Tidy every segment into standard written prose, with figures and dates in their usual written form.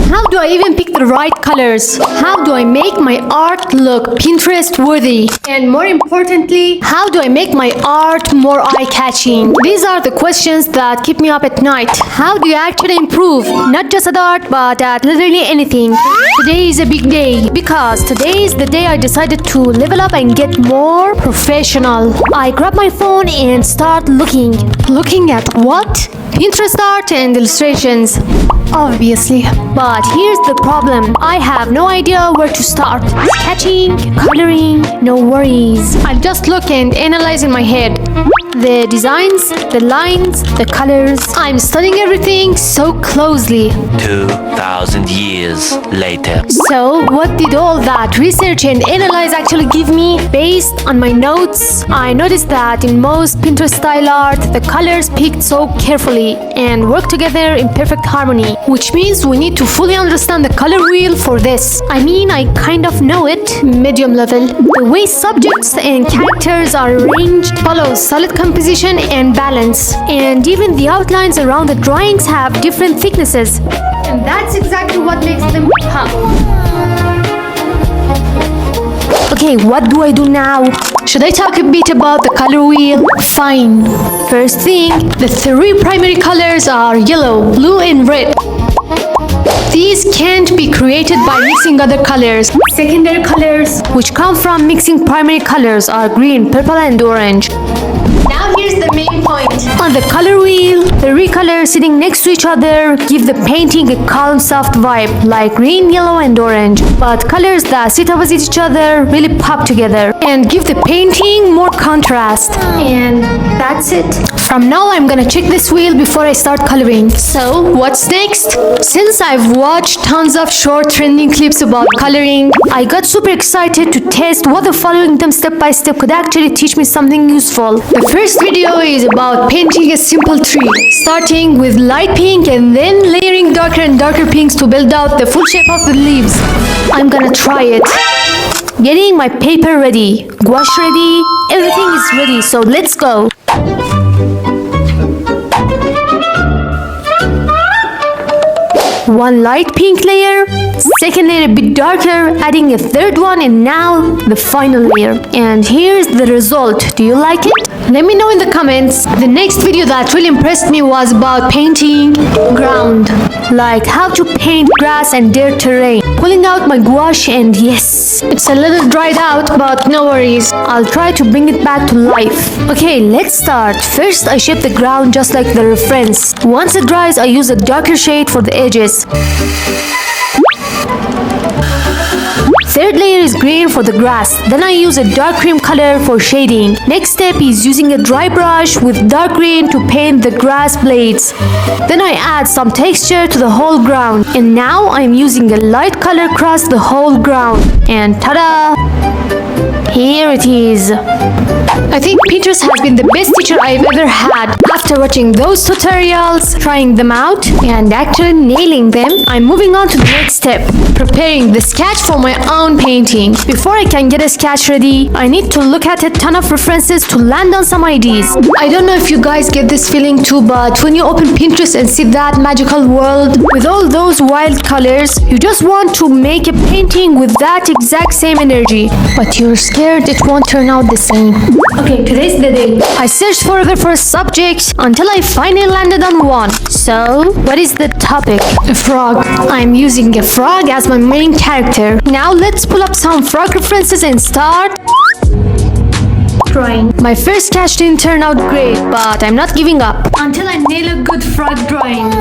How do I even pick the right colors? How do I make my art look Pinterest worthy? And more importantly, how do I make my art more eye-catching? These are the questions that keep me up at night. How do you actually improve? Not just at art, but at literally anything. Today is a big day because today is the day I decided to level up and get more professional. I grab my phone and start looking. Looking at what? Pinterest art and illustrations. Obviously. But here's the problem. I have no idea where to start. Sketching, coloring, no worries. I'll just look and analyze in my head. The designs, the lines, the colors. I'm studying everything so closely. 2,000 years later. So, what did all that research and analyze actually give me? Based on my notes, I noticed that in most Pinterest style art, the colors picked so carefully and work together in perfect harmony, which means we need to fully understand the color wheel for this. I mean, I kind of know it, medium level. The way subjects and characters are arranged follows solid composition and balance, and even the outlines around the drawings have different thicknesses, and that's exactly what makes them pop. Okay, what do I do now? Should I talk a bit about the color wheel? Fine. First thing, the three primary colors are yellow, blue, and red. These can't be created by mixing other colors. Secondary colors, which come from mixing primary colors, are green, purple, and orange. Now here's the main point. On the color wheel, the three colors sitting next to each other give the painting a calm, soft vibe, like green, yellow, and orange. But colors that sit opposite each other really pop together and give the painting more contrast. And that's it. From now, I'm gonna check this wheel before I start coloring. So, what's next? Since I've watched tons of short trending clips about coloring, I got super excited to test whether following them step by step could actually teach me something useful. The first video is about painting a simple tree, starting with light pink and then layering darker and darker pinks to build out the full shape of the leaves. I'm gonna try it. Getting my paper ready, gouache ready, everything is ready, so let's go. One light pink layer, second layer a bit darker, adding a third one, and now the final layer. And here's the result. Do you like it? Let me know in the comments. The next video that really impressed me was about painting ground, like how to paint grass and dirt terrain. Pulling out my gouache, and yes, it's a little dried out, but no worries. I'll try to bring it back to life. Okay, let's start. First, I shape the ground just like the reference. Once it dries, I use a darker shade for the edges. Third layer is green for the grass. Then I use a dark cream color for shading. Next step is using a dry brush with dark green to paint the grass blades. Then I add some texture to the whole ground. And now I'm using a light color across the whole ground. And ta-da! Here it is. I think Pinterest has been the best teacher I've ever had. After watching those tutorials, trying them out, and actually nailing them, I'm moving on to the next step, preparing the sketch for my own painting. Before I can get a sketch ready, I need to look at a ton of references to land on some ideas. I don't know if you guys get this feeling too, but when you open Pinterest and see that magical world with all those wild colors, you just want to make a painting with that exact same energy, but you're scared it won't turn out the same. Okay, today's the day. I searched further for a subject until I finally landed on one. So, what is the topic? A frog. I'm using a frog as my main character. Now let's pull up some frog references and start drawing. My first sketch didn't turn out great, but I'm not giving up until I nail a good frog drawing.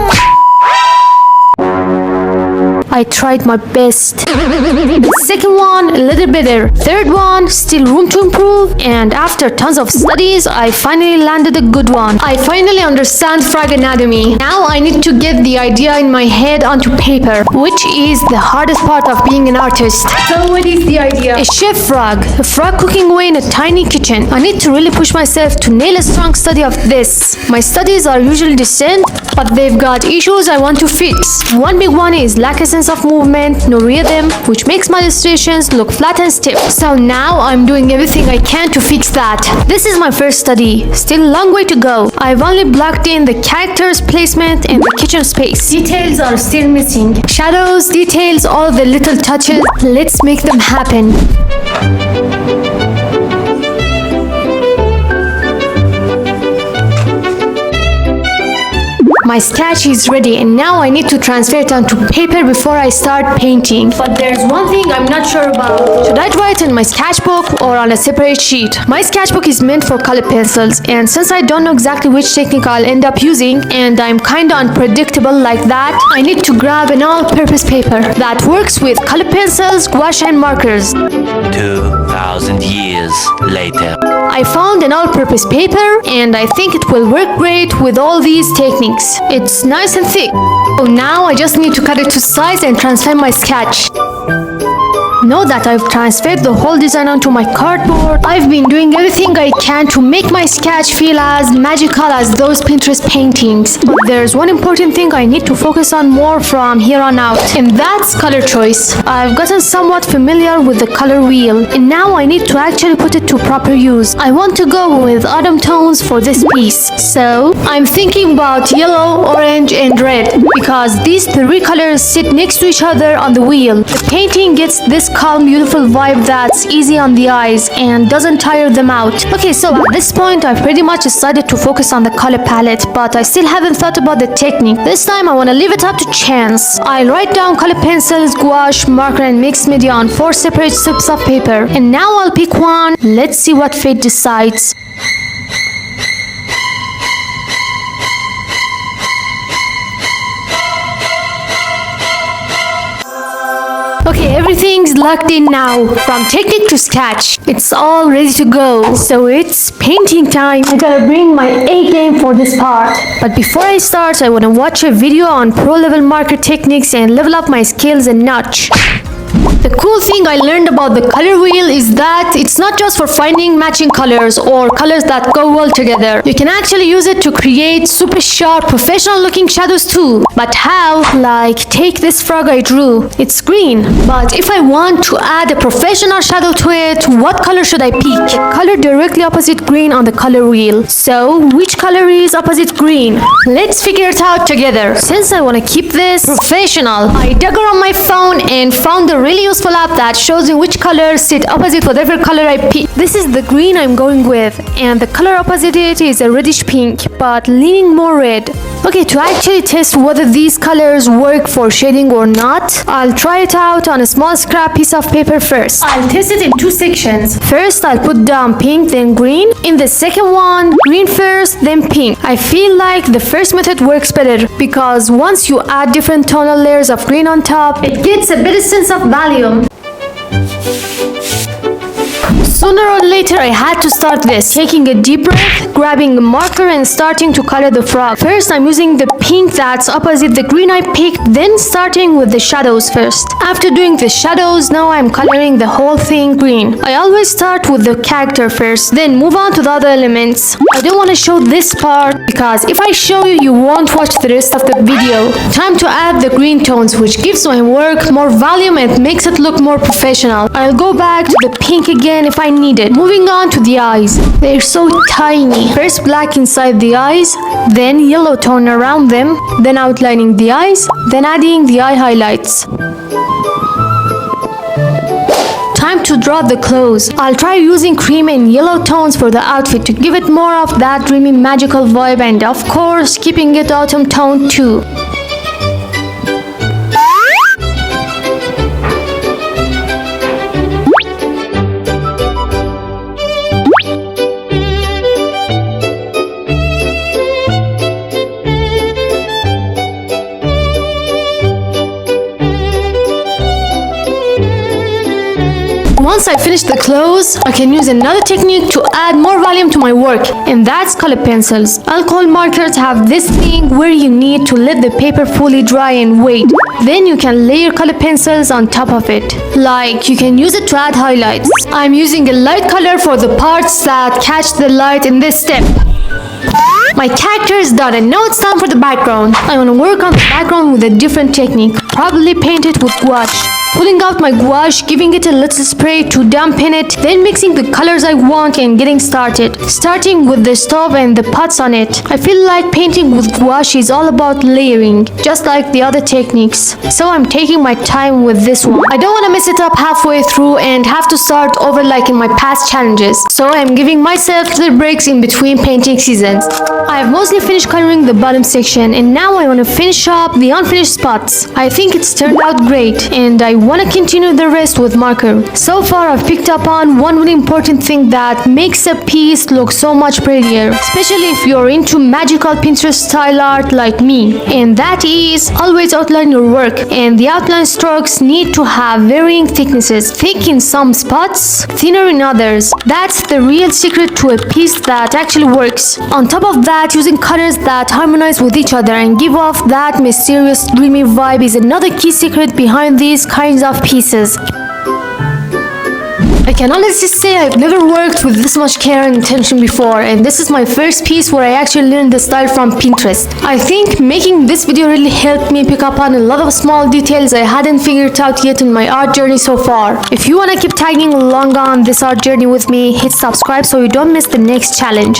I tried my best. The second one, a little better. Third one, still room to improve. And after tons of studies, I finally landed a good one. I finally understand frog anatomy. Now I need to get the idea in my head onto paper, which is the hardest part of being an artist. So what is the idea? A chef frog. A frog cooking away in a tiny kitchen. I need to really push myself to nail a strong study of this. My studies are usually decent, but they've got issues I want to fix. One big one is lack of sense sense of movement, no rhythm, which makes my illustrations look flat and stiff. So now I'm doing everything I can to fix that. This is my first study. Still a long way to go. I've only blocked in the characters' placement and the kitchen space. Details are still missing. Shadows, details, all the little touches. Let's make them happen. My sketch is ready and now I need to transfer it onto paper before I start painting. But there's one thing I'm not sure about. Should I draw it in my sketchbook or on a separate sheet? My sketchbook is meant for colored pencils, and since I don't know exactly which technique I'll end up using and I'm kinda unpredictable like that, I need to grab an all-purpose paper that works with colored pencils, gouache and markers. 2,000 years later. I found an all-purpose paper and I think it will work great with all these techniques. It's nice and thick. So now I just need to cut it to size and transfer my sketch. Now that I've transferred the whole design onto my cardboard, I've been doing everything I can to make my sketch feel as magical as those Pinterest paintings. But there's one important thing I need to focus on more from here on out, and that's color choice. I've gotten somewhat familiar with the color wheel, and now I need to actually put it to proper use. I want to go with autumn tones for this piece, so I'm thinking about yellow, orange, and red, because these three colors sit next to each other on the wheel. The painting gets this calm, beautiful vibe that's easy on the eyes and doesn't tire them out. Okay, so at this point I've pretty much decided to focus on the color palette, but I still haven't thought about the technique. This time I want to leave it up to chance. I'll write down color pencils, gouache, marker and mixed media on 4 separate strips of paper, and now I'll pick one. Let's see what fate decides. Okay, everything's locked in now. From technique to sketch, it's all ready to go. So it's painting time. I gotta bring my A game for this part. But before I start, I wanna watch a video on pro level marker techniques and level up my skills a notch. The cool thing I learned about the color wheel is that it's not just for finding matching colors or colors that go well together. You can actually use it to create super sharp, professional looking shadows too. But how? Like, take this frog I drew. It's green. But if I want to add a professional shadow to it, what color should I pick? Color directly opposite green on the color wheel. So, which color is opposite green? Let's figure it out together. Since I want to keep this professional, I dug around my phone and found a really useful app that shows me which colors sit opposite whatever color I pick. This is the green I'm going with, and the color opposite it is a reddish pink, but leaning more red. Okay, to actually test whether these colors work for shading or not, I'll try it out on a small scrap piece of paper first. I'll test it in 2 sections. First, I'll put down pink, then green. In the second one, green first, then pink. I feel like the first method works better because once you add different tonal layers of green on top, it gets a better sense of volume. Sooner or later, I had to start this. Taking a deep breath, grabbing a marker and starting to color the frog. First, I'm using the pink that's opposite the green I picked, then starting with the shadows first. After doing the shadows, now I'm coloring the whole thing green. I always start with the character first, then move on to the other elements. I don't want to show this part because if I show you, you won't watch the rest of the video. Time to add the green tones, which gives my work more volume and makes it look more professional. I'll go back to the pink again if I need it. Moving on to the eyes. They're so tiny. First black inside the eyes, then yellow tone around them, then outlining the eyes, then adding the eye highlights. Time to draw the clothes. I'll try using cream and yellow tones for the outfit to give it more of that dreamy magical vibe, and of course keeping it autumn tone too. Once I finish the clothes, I can use another technique to add more volume to my work, and that's color pencils. Alcohol markers have this thing where you need to let the paper fully dry and wait. Then you can layer color pencils on top of it. Like, you can use it to add highlights. I'm using a light color for the parts that catch the light in this step. My character is done and now it's time for the background. I want to work on the background with a different technique. Probably paint it with gouache. Pulling out my gouache, giving it a little spray to dampen it, then mixing the colors I want and getting started. Starting with the stove and the pots on it. I feel like painting with gouache is all about layering, just like the other techniques. So I'm taking my time with this one. I don't want to mess it up halfway through and have to start over like in my past challenges. So I'm giving myself little breaks in between painting seasons. I have mostly finished coloring the bottom section and now I want to finish up the unfinished spots. I think it's turned out great and I want to continue the rest with marker. So far I've picked up on one really important thing that makes a piece look so much prettier, especially if you're into magical Pinterest style art like me, and that is always outline your work, and the outline strokes need to have varying thicknesses, thick in some spots, thinner in others. That's the real secret to a piece that actually works. On top of that, using colors that harmonize with each other and give off that mysterious dreamy vibe is another key secret behind these kinds of pieces. I can honestly say I've never worked with this much care and attention before, and this is my first piece where I actually learned the style from Pinterest. I think making this video really helped me pick up on a lot of small details I hadn't figured out yet in my art journey so far. If you want to keep tagging along on this art journey with me, hit subscribe so you don't miss the next challenge.